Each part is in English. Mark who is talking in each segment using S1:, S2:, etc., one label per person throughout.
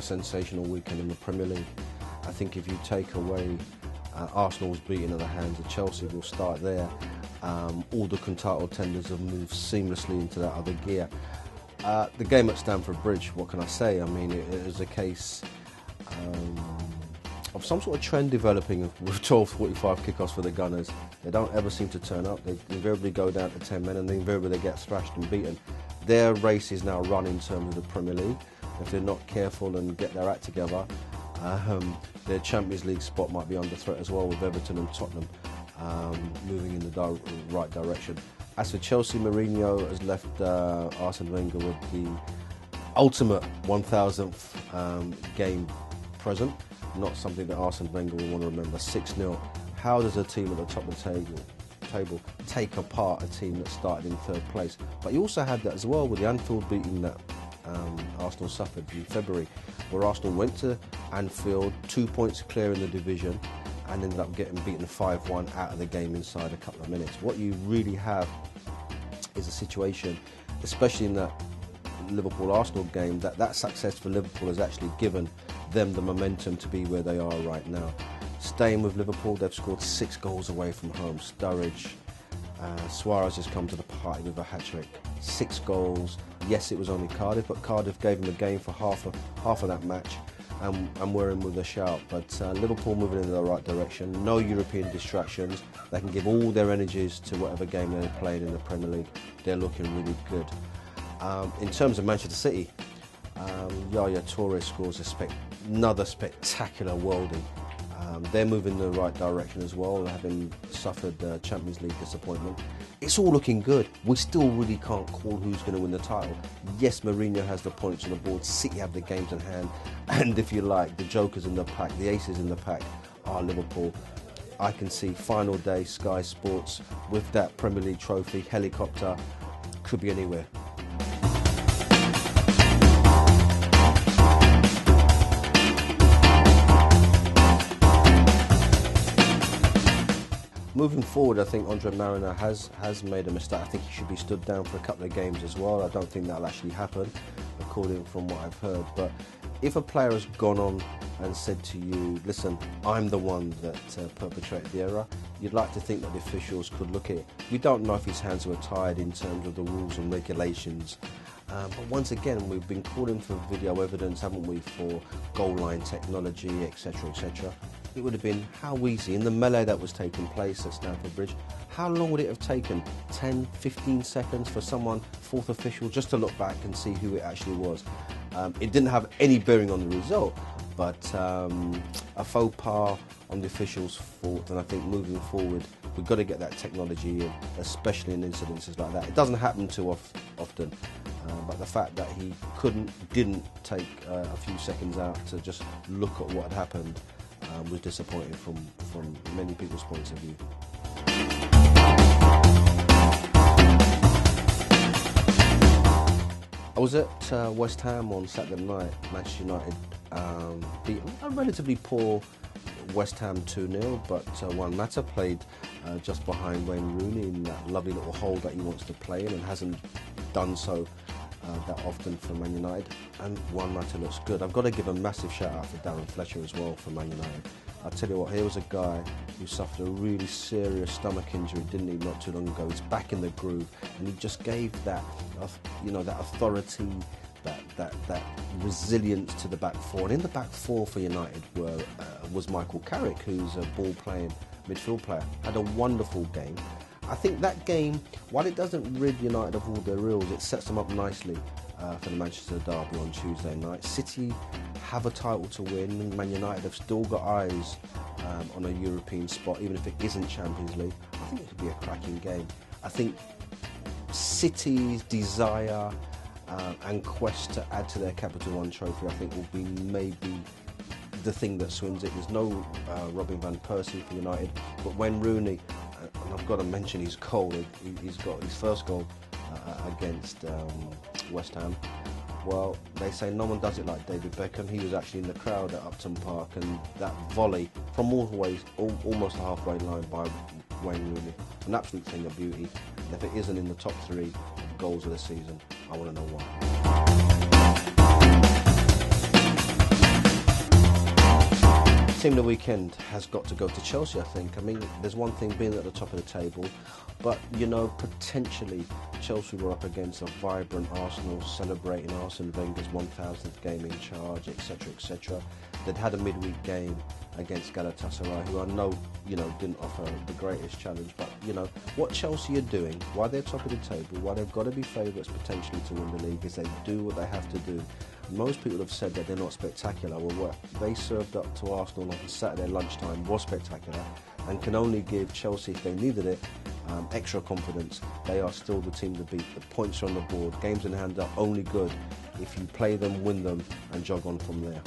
S1: sensational weekend in the Premier League. I think if you take away Arsenal's beating of the hands of Chelsea, we'll start there. All the title tenders have moved seamlessly into that other gear. The game at Stamford Bridge, what can I say? I mean, it is a case of some sort of trend developing with 12:45 kickoffs for the Gunners. They don't ever seem to turn up. They invariably go down to 10 men and invariably they get thrashed and beaten. Their race is now run in terms of the Premier League. If they're not careful and get their act together, their Champions League spot might be under threat as well, with Everton and Tottenham moving in the right direction. As for Chelsea, Mourinho has left Arsene Wenger with the ultimate 1000th game present. Not something that Arsene Wenger will want to remember. 6-0. How does a team at the top of the table take apart a team that started in third place? But you also had that as well with the Anfield beating that Arsenal suffered in February, where Arsenal went to Anfield 2 points clear in the division and ended up getting beaten 5-1 out of the game inside a couple of minutes. What you really have is a situation, especially in that Liverpool-Arsenal game, that success for Liverpool has actually given them the momentum to be where they are right now. Staying with Liverpool, they've scored 6 goals away from home. Sturridge, Suarez has come to the party with a hat-trick. 6 goals. Yes, it was only Cardiff, but Cardiff gave them a game for half of that match, and we're in with a shout. But Liverpool moving in the right direction. No European distractions. They can give all their energies to whatever game they're playing in the Premier League. They're looking really good. In terms of Manchester City, Yaya Toure scores another spectacular worldie. They're moving in the right direction as well, having suffered Champions League disappointment. It's all looking good. We still really can't call who's going to win the title. Yes, Marriner has the points on the board, City have the games in hand, and if you like, the jokers in the pack, the aces in the pack are Liverpool. I can see final day, Sky Sports, with that Premier League trophy, helicopter, could be anywhere. Moving forward, I think Andre Marriner has made a mistake. I think he should be stood down for a couple of games as well. I don't think that'll actually happen, according from what I've heard. But if a player has gone on and said to you, listen, I'm the one that perpetrated the error, you'd like to think that the officials could look at it. We don't know if his hands were tied in terms of the rules and regulations. But once again, we've been calling for video evidence, haven't we, for goal line technology, etc., etc. It would have been how easy, in the melee that was taking place at Stamford Bridge, how long would it have taken? 10, 15 seconds for someone, fourth official, just to look back and see who it actually was. It didn't have any bearing on the result, but a faux pas on the officials' fault, and I think moving forward, we've got to get that technology in, especially in incidences like that. It doesn't happen too often, but the fact that he didn't take a few seconds out to just look at what had happened was disappointing from many people's points of view. I was at West Ham on Saturday night. Manchester United beat a relatively poor West Ham 2-0, but Juan Mata played just behind Wayne Rooney in that lovely little hole that he wants to play in and hasn't done so that often for Man United, and Juan Mata looks good. I've got to give a massive shout out to Darren Fletcher as well for Man United. I'll tell you what, here was a guy who suffered a really serious stomach injury, didn't he, not too long ago. He's back in the groove, and he just gave that, that authority, that resilience to the back four. And in the back four for United was Michael Carrick, who's a ball-playing midfield player. Had a wonderful game. I think that game, while it doesn't rid United of all their ills, it sets them up nicely for the Manchester derby on Tuesday night. City have a title to win, and Man United have still got eyes on a European spot, even if it isn't Champions League. I think it could be a cracking game. I think City's desire and quest to add to their Capital One trophy, I think, will be maybe the thing that swings it. There's no Robin van Persie for United, but when Rooney, and I've got to mention his goal, he's got his first goal against West Ham. Well, they say no one does it like David Beckham. He was actually in the crowd at Upton Park, and that volley from almost the halfway line by Wayne Rooney, an absolute thing of beauty. And if it isn't in the top 3 of goals of the season, I want to know why. Team of the weekend has got to go to Chelsea, I think. I mean, there's one thing being at the top of the table, but, you know, potentially Chelsea were up against a vibrant Arsenal celebrating Arsene Wenger's 1,000th game in charge, etc., etc. They'd had a midweek game against Galatasaray, who I know, you know, didn't offer the greatest challenge, but, you know, what Chelsea are doing, why they're top of the table, why they've got to be favourites potentially to win the league, is they do what they have to do. Most people have said that they're not spectacular. Well, what they served up to Arsenal on Saturday lunchtime was spectacular and can only give Chelsea, if they needed it, extra confidence. They are still the team to beat. The points are on the board. Games in hand are only good if you play them, win them, and jog on from there.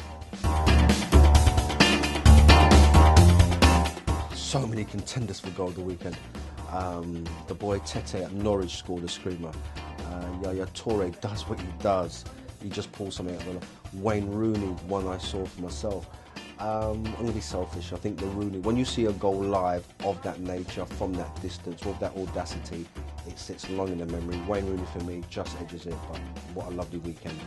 S1: So many contenders for goal of the weekend. The boy Tete at Norwich scored a screamer. Yaya Toure does what he does. He just pulls something out of the Wayne Rooney, one I saw for myself. I'm going to be selfish. I think the Rooney, when you see a goal live of that nature, from that distance, with that audacity, it sits long in the memory. Wayne Rooney for me just edges it, but what a lovely weekend.